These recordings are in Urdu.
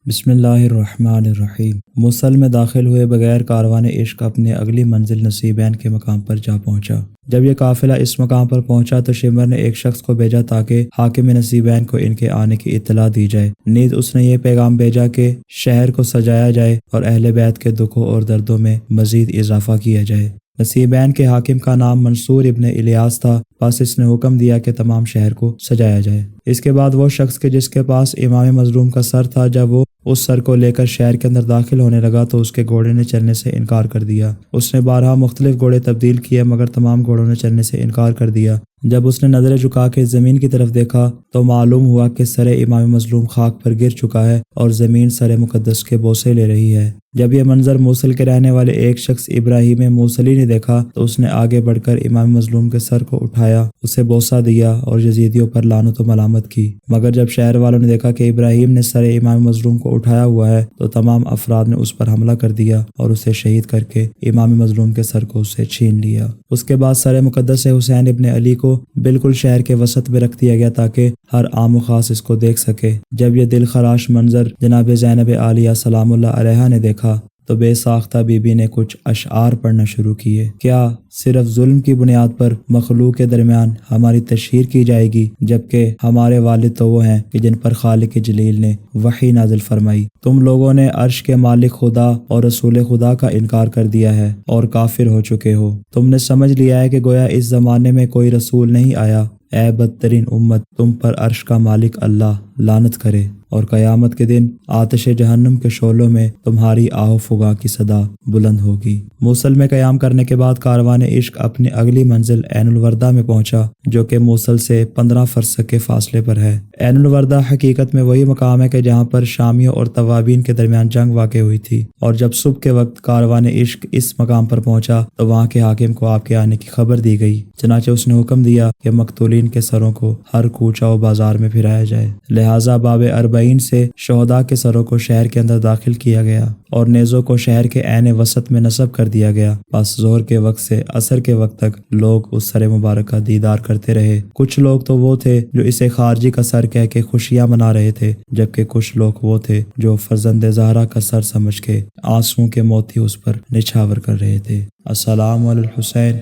بسم اللہ الرحمن الرحیم۔ موصل میں داخل ہوئے بغیر کاروان عشق اپنے اگلی منزل نصیبین کے مقام پر جا پہنچا۔ جب یہ قافلہ اس مقام پر پہنچا تو شمر نے ایک شخص کو بھیجا تاکہ حاکم نصیبین کو ان کے آنے کی اطلاع دی جائے۔ نیز اس نے یہ پیغام بھیجا کہ شہر کو سجایا جائے اور اہل بیت کے دکھوں اور دردوں میں مزید اضافہ کیا جائے۔ نصیبین کے حاکم کا نام منصور ابن الیاس تھا، بس اس نے حکم دیا کہ تمام شہر کو سجایا جائے۔ اس کے بعد وہ شخص کے جس کے پاس امام مظلوم کا سر تھا، جب وہ اس سر کو لے کر شہر کے اندر داخل ہونے لگا تو اس کے گھوڑے نے چلنے سے انکار کر دیا۔ اس نے بارہا مختلف گھوڑے تبدیل کیے مگر تمام گھوڑوں نے چلنے سے انکار کر دیا۔ جب اس نے نظریں جھکا کے زمین کی طرف دیکھا تو معلوم ہوا کہ سر امام مظلوم خاک پر گر چکا ہے اور زمین سر مقدس کے بوسے لے رہی ہے۔ جب یہ منظر موصل کے رہنے والے ایک شخص ابراہیم موصلی نے دیکھا تو اس نے آگے بڑھ کر امام مظلوم کے سر کو اٹھایا، اسے بوسہ دیا اور یزیدیوں پر لعنت و ملامت کی۔ مگر جب شہر والوں نے دیکھا کہ ابراہیم نے سر امام مظلوم کو اٹھایا ہوا ہے تو تمام افراد نے اس پر حملہ کر دیا اور اسے شہید کر کے امام مظلوم کے سر کو اس سے چھین لیا۔ اس کے بعد سر مقدس حسین ابن علی کو بالکل شہر کے وسط میں رکھ دیا گیا تاکہ ہر عام و خاص اس کو دیکھ سکے۔ جب یہ دل خراش منظر جناب زینب عالیہ سلام اللہ علیہا نے دیکھا تو بے ساختہ بی بی نے کچھ اشعار پڑھنا شروع کیے۔ کیا صرف ظلم کی بنیاد پر مخلوق کے درمیان ہماری تشہیر کی جائے گی، جبکہ ہمارے والد تو وہ ہیں کہ جن پر خالق جلیل نے وحی نازل فرمائی۔ تم لوگوں نے عرش کے مالک خدا اور رسول خدا کا انکار کر دیا ہے اور کافر ہو چکے ہو۔ تم نے سمجھ لیا ہے کہ گویا اس زمانے میں کوئی رسول نہیں آیا۔ اے بدترین امت، تم پر عرش کا مالک اللہ لعنت کرے، اور قیامت کے دن آتش جہنم کے شعلوں میں تمہاری آہ و فغاں کی صدا بلند ہوگی۔ موصل میں قیام کرنے کے بعد کاروان عشق اپنی اگلی منزل عین الوردہ میں پہنچا، جو کہ موصل سے 15 فرسخ کے فاصلے پر ہے۔ عین الوردہ حقیقت میں وہی مقام ہے کہ جہاں پر شامیوں اور توابین کے درمیان جنگ واقع ہوئی تھی، اور جب صبح کے وقت کاروان عشق اس مقام پر پہنچا تو وہاں کے حاکم کو آپ کے آنے کی خبر دی گئی۔ چنانچہ اس نے حکم دیا کہ مقتولین کے سروں کو ہر کوچہ و بازار میں پھرایا جائے۔ لہٰذا باب 40 سے شہداء کے سروں کو شہر کے اندر داخل کیا گیا اور نیزوں کو شہر کے عین وسط میں نصب کر دیا گیا۔ بس ظہر کے وقت سے عصر کے وقت تک لوگ اس سر مبارک کا دیدار کرتے رہے۔ کچھ لوگ تو وہ تھے جو اسے خارجی کا سر کہہ کے خوشیاں منا رہے تھے، جبکہ کچھ لوگ وہ تھے جو فرزند زہرا کا سر سمجھ کے آنسوؤں کے موتی اس پر نچھاور کر رہے تھے۔ السلام علی الحسین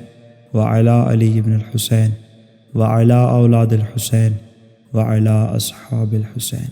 وعلی علی بن الحسین وعلی اولاد الحسین وعلی اصحاب الحسین۔